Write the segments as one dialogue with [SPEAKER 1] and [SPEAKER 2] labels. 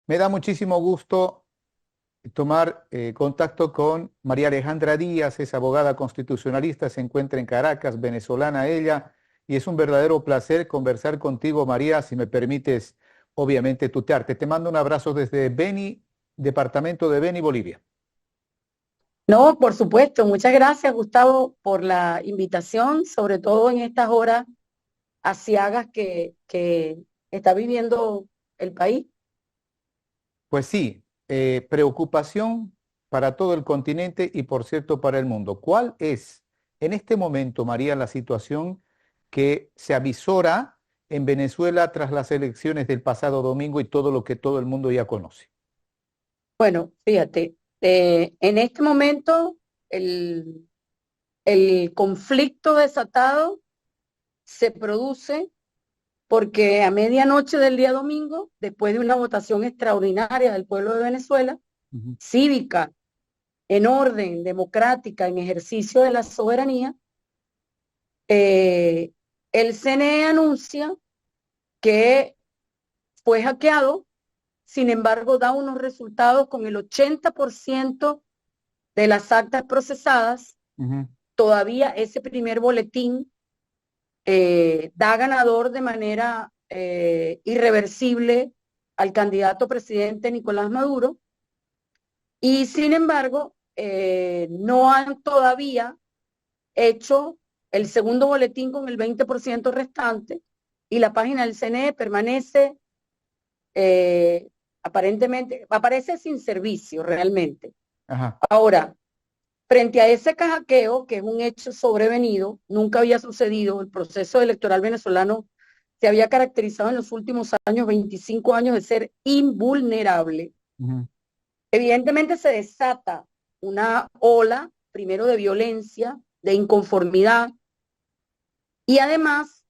[SPEAKER 1] Me da muchísimo gusto tomar contacto con María Alejandra Díaz, es abogada constitucionalista, se encuentra en Caracas, venezolana ella, y es un verdadero placer conversar contigo, María, si me permites, obviamente, tutearte. Te mando un abrazo desde Beni, departamento de Beni, Bolivia.
[SPEAKER 2] No, por supuesto. Muchas gracias, Gustavo, por la invitación, sobre todo en estas horas aciagas que está viviendo el país.
[SPEAKER 1] Pues sí, preocupación para todo el continente y, por cierto, para el mundo. ¿Cuál es en este momento, María, la situación que se avisora en Venezuela tras las elecciones del pasado domingo y todo lo que todo el mundo ya conoce?
[SPEAKER 2] Bueno, fíjate, en este momento el, el conflicto desatado se produce porque a medianoche del día domingo, después de una votación extraordinaria del pueblo de Venezuela,
[SPEAKER 1] Ujú.
[SPEAKER 2] cívica, en orden, democrática, en ejercicio de la soberanía, eh, el CNE anuncia que fue hackeado, sin embargo da unos resultados con el 80% de las actas procesadas.
[SPEAKER 1] Ujú.
[SPEAKER 2] Todavía ese primer boletín da ganador de manera irreversible al candidato presidente Nicolás Maduro, y sin embargo no han todavía hecho el segundo boletín con el 20% restante, y la página del CNE permanece eh, aparentemente, aparece sin servicio realmente.
[SPEAKER 1] Ajá.
[SPEAKER 2] Ahora, frente a ese hackeo, que es un hecho sobrevenido, nunca había sucedido, el proceso electoral venezolano se había caracterizado en los últimos años, 25 años, de ser invulnerable.
[SPEAKER 1] Ujú.
[SPEAKER 2] Evidentemente se desata una ola, primero de violencia, de inconformidad, y además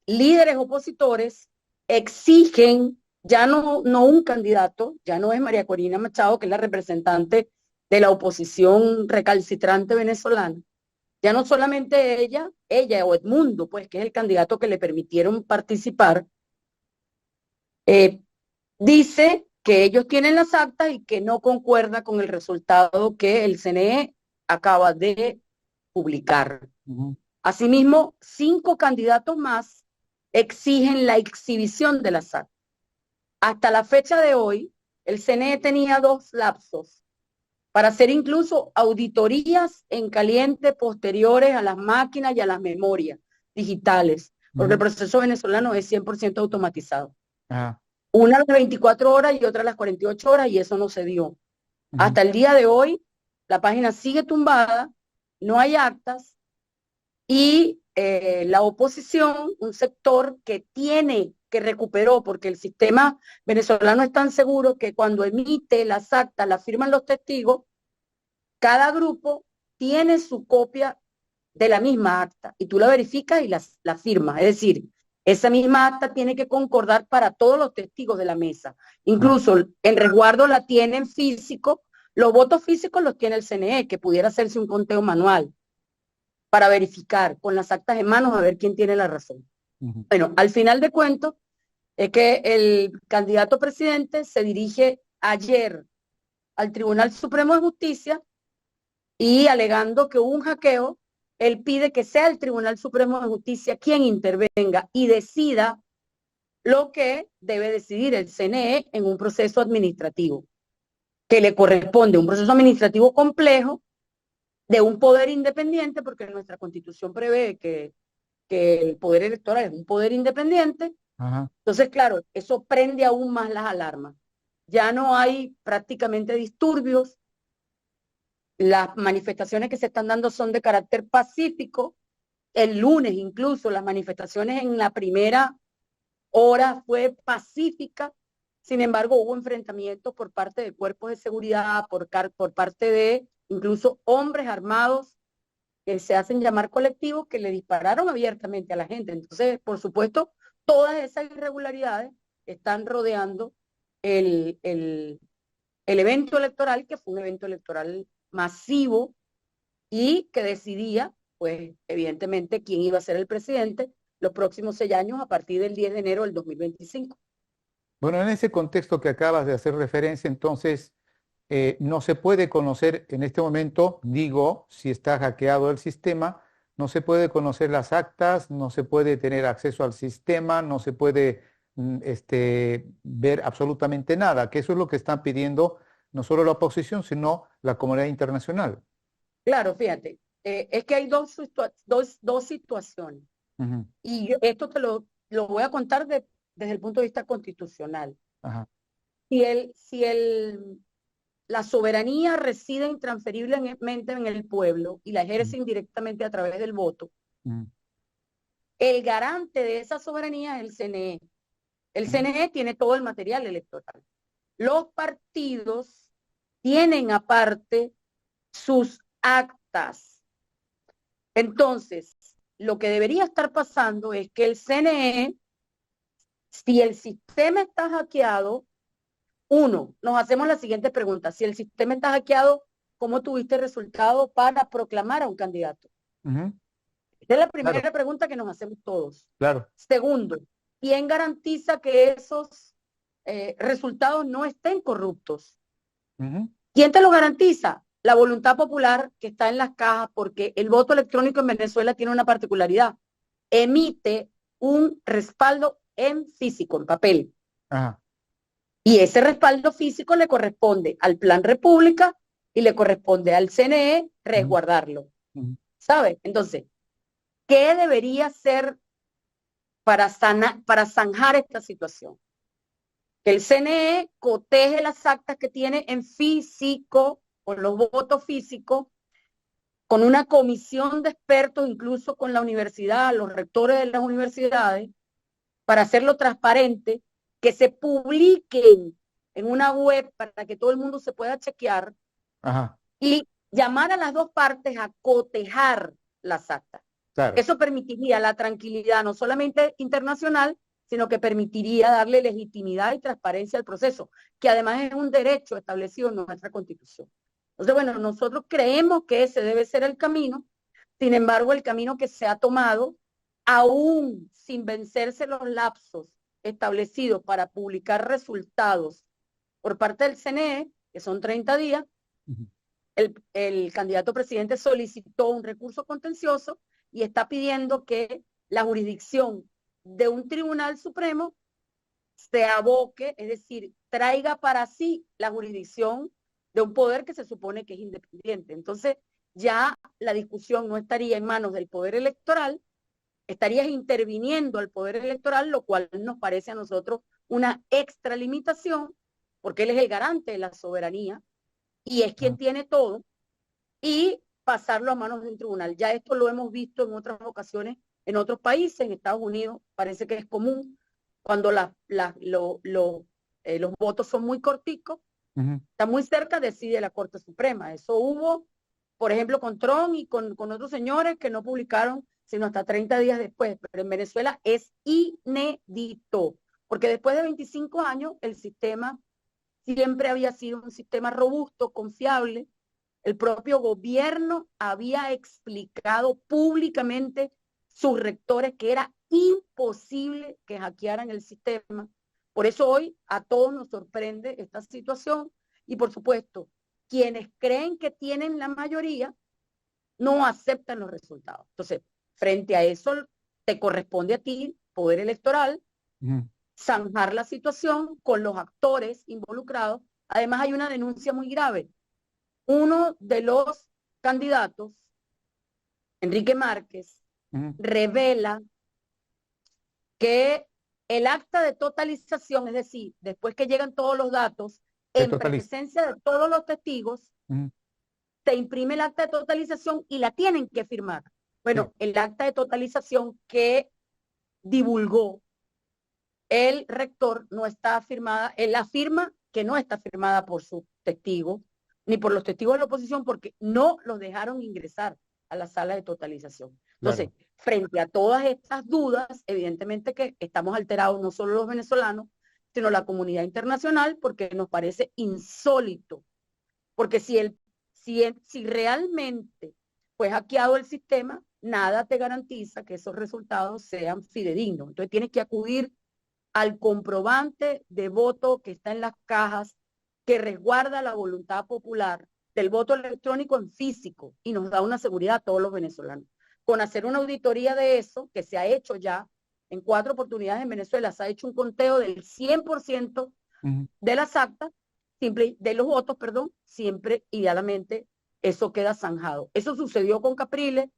[SPEAKER 2] líderes opositores exigen ya no un candidato, ya no es María Corina Machado, que es la representante de la oposición recalcitrante venezolana, ya no solamente ella o Edmundo, pues que es el candidato que le permitieron participar, eh, dice que ellos tienen las actas y que no concuerda con el resultado que el CNE acaba de publicar.
[SPEAKER 1] Ujú.
[SPEAKER 2] Asimismo, 5 candidatos más exigen la exhibición de las actas. Hasta la fecha de hoy, el CNE tenía 2 lapsos para hacer incluso auditorías en caliente posteriores a las máquinas y a las memorias digitales, porque el
[SPEAKER 1] Ujú.
[SPEAKER 2] proceso venezolano es 100% automatizado.
[SPEAKER 1] Ajá.
[SPEAKER 2] Una a las 24 horas y otra a las 48 horas, y eso no se dio.
[SPEAKER 1] Ujú.
[SPEAKER 2] Hasta el día de hoy, la página sigue tumbada, no hay actas, y la oposición, un sector que recuperó, porque el sistema venezolano es tan seguro que cuando emite las actas, las firman los testigos, cada grupo tiene su copia de la misma acta y tú la verificas y la firmas. Es decir, esa misma acta tiene que concordar para todos los testigos de la mesa.
[SPEAKER 1] Ajá.
[SPEAKER 2] Incluso el resguardo la tienen físico, los votos físicos los tiene el CNE, que pudiera hacerse un conteo manual para verificar con las actas en manos a ver quién tiene la razón.
[SPEAKER 1] Ujú.
[SPEAKER 2] Bueno, al final de cuentos es que el candidato presidente se dirige ayer al Tribunal Supremo de Justicia y alegando que hubo un hackeo, él pide que sea el Tribunal Supremo de Justicia quien intervenga y decida lo que debe decidir el CNE en un proceso administrativo, que le corresponde un proceso administrativo complejo de un poder independiente, porque nuestra constitución prevé que el poder electoral es un poder independiente.
[SPEAKER 1] Ajá.
[SPEAKER 2] Entonces, claro, eso prende aún más las alarmas. Ya no hay prácticamente disturbios, las manifestaciones que se están dando son de carácter pacífico. El lunes incluso las manifestaciones en la primera hora fue pacífica, sin embargo hubo enfrentamientos por parte de cuerpos de seguridad, por parte de incluso hombres armados que se hacen llamar colectivos, que le dispararon abiertamente a la gente. Entonces, por supuesto, todas esas irregularidades están rodeando el, el, el evento electoral, que fue un evento electoral masivo y que decidía, pues, evidentemente, quién iba a ser el presidente los próximos 6 años a partir del 10 de enero del 2025.
[SPEAKER 1] Bueno, en ese contexto que acabas de hacer referencia, entonces, no se puede conocer en este momento, digo, si está hackeado el sistema, no se puede conocer las actas, no se puede tener acceso al sistema, no se puede ver absolutamente nada, que eso es lo que están pidiendo no solo la oposición, sino la comunidad internacional.
[SPEAKER 2] Claro, fíjate, es que hay dos situaciones.
[SPEAKER 1] Ujú.
[SPEAKER 2] Y esto lo voy a contar desde el punto de vista constitucional.
[SPEAKER 1] Ajá.
[SPEAKER 2] Si la soberanía reside intransferiblemente en el pueblo y la
[SPEAKER 1] Ujú.
[SPEAKER 2] ejerce indirectamente a través del voto,
[SPEAKER 1] Ujú.
[SPEAKER 2] el garante de esa soberanía es el CNE. El
[SPEAKER 1] Ujú.
[SPEAKER 2] CNE tiene todo el material electoral. Los partidos tienen aparte sus actas. Entonces, lo que debería estar pasando es que el CNE, si el sistema está hackeado, uno, nos hacemos la siguiente pregunta. Si el sistema está hackeado, ¿cómo tuviste resultado para proclamar a un candidato?
[SPEAKER 1] Ujú.
[SPEAKER 2] Esa es la
[SPEAKER 1] Claro,
[SPEAKER 2] primera pregunta que nos hacemos todos.
[SPEAKER 1] claro.
[SPEAKER 2] Segundo, ¿quién garantiza que esos resultados no estén corruptos?
[SPEAKER 1] Ujú.
[SPEAKER 2] ¿Quién te lo garantiza? La voluntad popular que está en las cajas, porque el voto electrónico en Venezuela tiene una particularidad. Emite un respaldo en físico, en papel.
[SPEAKER 1] Ajá.
[SPEAKER 2] Y ese respaldo físico le corresponde al Plan República y le corresponde al CNE
[SPEAKER 1] Ujú.
[SPEAKER 2] resguardarlo.
[SPEAKER 1] Ujú.
[SPEAKER 2] ¿Sabe? Entonces, ¿qué debería ser para zanjar esta situación? Que el CNE coteje las actas que tiene en físico, con los votos físicos, con una comisión de expertos, incluso con la universidad, los rectores de las universidades, para hacerlo transparente, que se publiquen en una web para que todo el mundo se pueda chequear
[SPEAKER 1] Ajá.
[SPEAKER 2] y llamar a las dos partes a cotejar las actas.
[SPEAKER 1] Claro.
[SPEAKER 2] Eso permitiría la tranquilidad no solamente internacional, sino que permitiría darle legitimidad y transparencia al proceso, que además es un derecho establecido en nuestra Constitución. Entonces, bueno, nosotros creemos que ese debe ser el camino. Sin embargo, el camino que se ha tomado, aún sin vencerse los lapsos establecidos para publicar resultados por parte del CNE, que son 30 días,
[SPEAKER 1] Ujú.
[SPEAKER 2] el candidato presidente solicitó un recurso contencioso y está pidiendo que la jurisdicción de un tribunal supremo se aboque, es decir, traiga para sí la jurisdicción de un poder que se supone que es independiente. Entonces, ya la discusión no estaría en manos del poder electoral, estarías interviniendo al poder electoral, lo cual nos parece a nosotros una extralimitación, porque él es el garante de la soberanía y es quien
[SPEAKER 1] Ajá.
[SPEAKER 2] tiene todo, y pasarlo a manos de un tribunal. Ya esto lo hemos visto en otras ocasiones en otros países, en Estados Unidos parece que es común cuando los votos son muy corticos,
[SPEAKER 1] Ujú.
[SPEAKER 2] está muy cerca, decide la Corte Suprema. Eso hubo, por ejemplo, con Trump y con otros señores que no publicaron sino hasta 30 días después. Pero en Venezuela es inédito, porque después de 25 años el sistema siempre había sido un sistema robusto, confiable. El propio gobierno había explicado públicamente sus rectores que era imposible que hackearan el sistema. Por eso hoy a todos nos sorprende esta situación y por supuesto, quienes creen que tienen la mayoría no aceptan los resultados. Entonces, frente a eso, te corresponde a ti, poder electoral,
[SPEAKER 1] Ujú.
[SPEAKER 2] zanjar la situación con los actores involucrados. Además, hay una denuncia muy grave. Uno de los candidatos, Enrique Márquez,
[SPEAKER 1] Ujú.
[SPEAKER 2] revela que el acta de totalización, es decir, después que llegan todos los datos,
[SPEAKER 1] Se
[SPEAKER 2] en
[SPEAKER 1] totaliza.
[SPEAKER 2] presencia de todos los testigos,
[SPEAKER 1] Ujú.
[SPEAKER 2] se imprime el acta de totalización y la tienen que firmar.
[SPEAKER 1] Sí.
[SPEAKER 2] Bueno, el acta de totalización que divulgó el rector no está firmada, él afirma que no está firmada por sus testigos, ni por los testigos de la oposición, porque no los dejaron ingresar a la sala de totalización. Entonces,
[SPEAKER 1] Claro.
[SPEAKER 2] frente a todas estas dudas, evidentemente que estamos alterados no solo los venezolanos, sino la comunidad internacional, porque nos parece insólito. Porque si realmente fue hackeado el sistema, nada te garantiza que esos resultados sean fidedignos. Entonces tienes que acudir al comprobante de voto que está en las cajas, que resguarda la voluntad popular del voto electrónico en físico y nos da una seguridad a todos los venezolanos. Con hacer una auditoría de eso, que se ha hecho ya en 4 oportunidades en Venezuela, se ha hecho un conteo del 100% de las actas, de los votos, perdón, siempre, idealmente, eso queda zanjado. Eso sucedió con Capriles,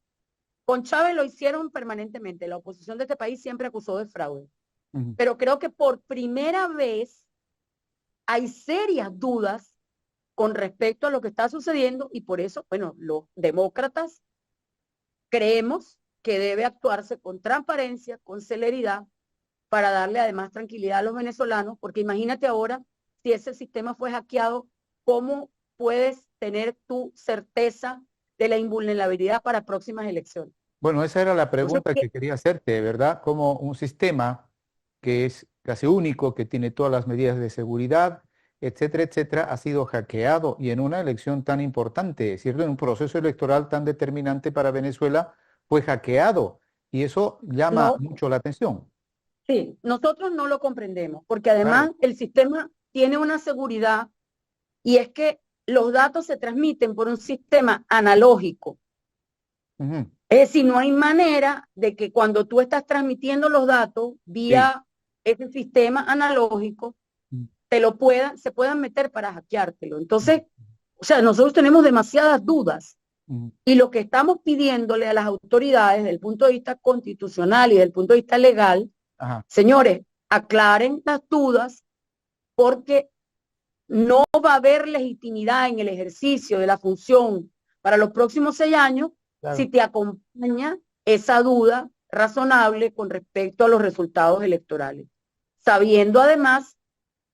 [SPEAKER 2] con Chávez lo hicieron permanentemente. La oposición de este país siempre acusó de fraude. Pero creo que por primera vez hay serias dudas con respecto a lo que está sucediendo y por eso, bueno, los demócratas creemos que debe actuarse con transparencia, con celeridad, para darle además tranquilidad a los venezolanos, porque imagínate ahora, si ese sistema fue hackeado, ¿cómo puedes tener tu certeza de la invulnerabilidad para próximas elecciones?
[SPEAKER 1] Bueno, esa era la
[SPEAKER 2] Entonces,
[SPEAKER 1] pregunta que quería hacerte, ¿verdad? Como un sistema que es casi único, que tiene todas las medidas de seguridad, etcétera, ha sido hackeado y en una elección tan importante, ¿cierto? En un proceso electoral tan determinante para Venezuela, fue hackeado y eso llama
[SPEAKER 2] no,
[SPEAKER 1] mucho la atención.
[SPEAKER 2] sí, nosotros no lo comprendemos, porque además
[SPEAKER 1] Claro.
[SPEAKER 2] el sistema tiene una seguridad y es que los datos se transmiten por un sistema analógico.
[SPEAKER 1] Ujú.
[SPEAKER 2] Es decir, no hay manera de que cuando tú estás transmitiendo los datos
[SPEAKER 1] Sí.
[SPEAKER 2] vía ese sistema analógico,
[SPEAKER 1] Mm,
[SPEAKER 2] se puedan meter para hackeártelo. Entonces, o sea, nosotros tenemos demasiadas dudas
[SPEAKER 1] mm,
[SPEAKER 2] y lo que estamos pidiéndole a las autoridades desde el punto de vista constitucional y desde el punto de vista legal,
[SPEAKER 1] ajá,
[SPEAKER 2] señores, aclaren las dudas porque no va a haber legitimidad en el ejercicio de la función para los próximos 6 años si
[SPEAKER 1] claro.
[SPEAKER 2] te acompaña esa duda razonable con respecto a los resultados electorales, sabiendo además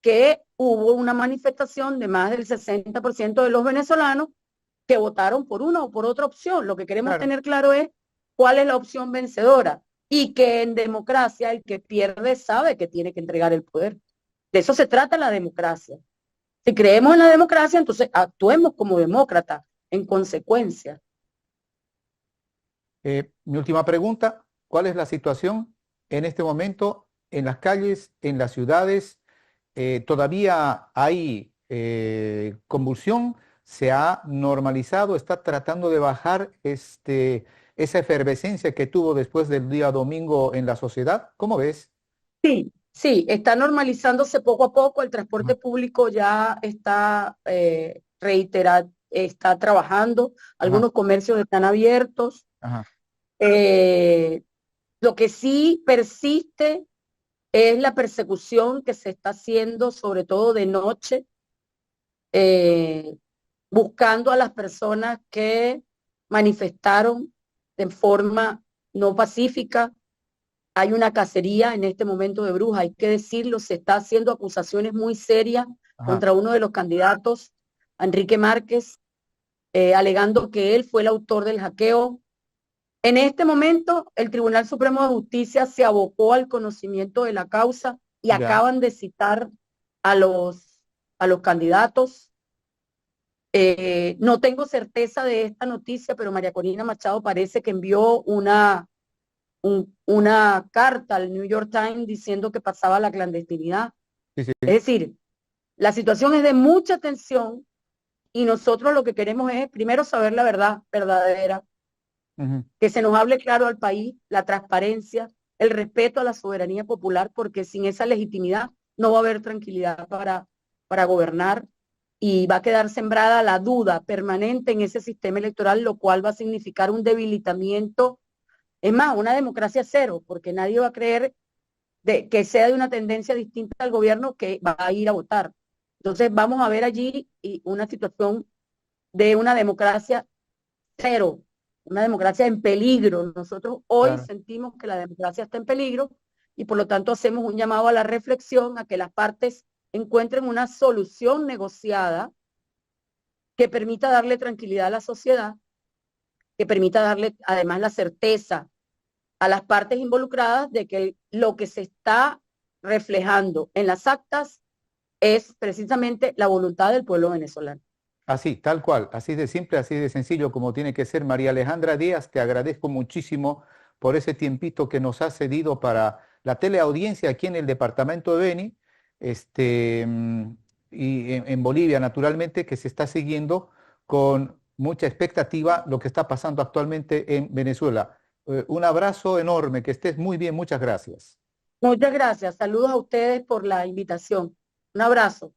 [SPEAKER 2] que hubo una manifestación de más del 60% de los venezolanos que votaron por una o por otra opción. Lo que queremos
[SPEAKER 1] Claro.
[SPEAKER 2] tener claro es cuál es la opción vencedora y que en democracia el que pierde sabe que tiene que entregar el poder. De eso se trata la democracia. Si creemos en la democracia, entonces actuemos como demócratas en consecuencia.
[SPEAKER 1] Mi última pregunta, ¿cuál es la situación en este momento en las calles, en las ciudades? ¿Todavía hay convulsión? ¿Se ha normalizado? ¿Está tratando de bajar esa efervescencia que tuvo después del día domingo en la sociedad? ¿Cómo ves?
[SPEAKER 2] Sí, sí, está normalizándose poco a poco. El
[SPEAKER 1] Ajá,
[SPEAKER 2] transporte público ya está está trabajando.
[SPEAKER 1] ajá,
[SPEAKER 2] Algunos comercios están abiertos.
[SPEAKER 1] ajá,
[SPEAKER 2] Eh, lo que sí persiste es la persecución que se está haciendo, sobre todo de noche, eh, buscando a las personas que manifestaron de forma no pacífica. Hay una cacería en este momento de brujas, hay que decirlo, se está haciendo acusaciones muy serias
[SPEAKER 1] ajá.
[SPEAKER 2] contra uno de los candidatos, Enrique Márquez, alegando que él fue el autor del hackeo. En este momento, el Tribunal Supremo de Justicia se abocó al conocimiento de la causa y
[SPEAKER 1] Ya,
[SPEAKER 2] acaban de citar a los candidatos. No tengo certeza de esta noticia, pero María Corina Machado parece que envió una carta al New York Times diciendo que pasaba la clandestinidad.
[SPEAKER 1] sí, sí.
[SPEAKER 2] Es decir, la situación es de mucha tensión y nosotros lo que queremos es primero saber la verdad verdadera,
[SPEAKER 1] Ujú.
[SPEAKER 2] que se nos hable claro al país, la transparencia, el respeto a la soberanía popular, porque sin esa legitimidad no va a haber tranquilidad para gobernar y va a quedar sembrada la duda permanente en ese sistema electoral, lo cual va a significar un debilitamiento, es más, una democracia cero, porque nadie va a creer que sea de una tendencia distinta al gobierno que va a ir a votar. Entonces vamos a ver allí una situación de una democracia cero, una democracia en peligro. Nosotros hoy
[SPEAKER 1] Claro.
[SPEAKER 2] sentimos que la democracia está en peligro y por lo tanto hacemos un llamado a la reflexión, a que las partes encuentren una solución negociada que permita darle tranquilidad a la sociedad, que permita darle además la certeza a las partes involucradas de que lo que se está reflejando en las actas es precisamente la voluntad del pueblo venezolano.
[SPEAKER 1] Así, tal cual, así de simple, así de sencillo como tiene que ser. María Alejandra Díaz, te agradezco muchísimo por ese tiempito que nos has cedido para la teleaudiencia aquí en el departamento de Beni, y en Bolivia, naturalmente, que se está siguiendo con mucha expectativa lo que está pasando actualmente en Venezuela. Un abrazo enorme, que estés muy bien, muchas gracias.
[SPEAKER 2] Muchas gracias. Saludos a ustedes por la invitación. Un abrazo.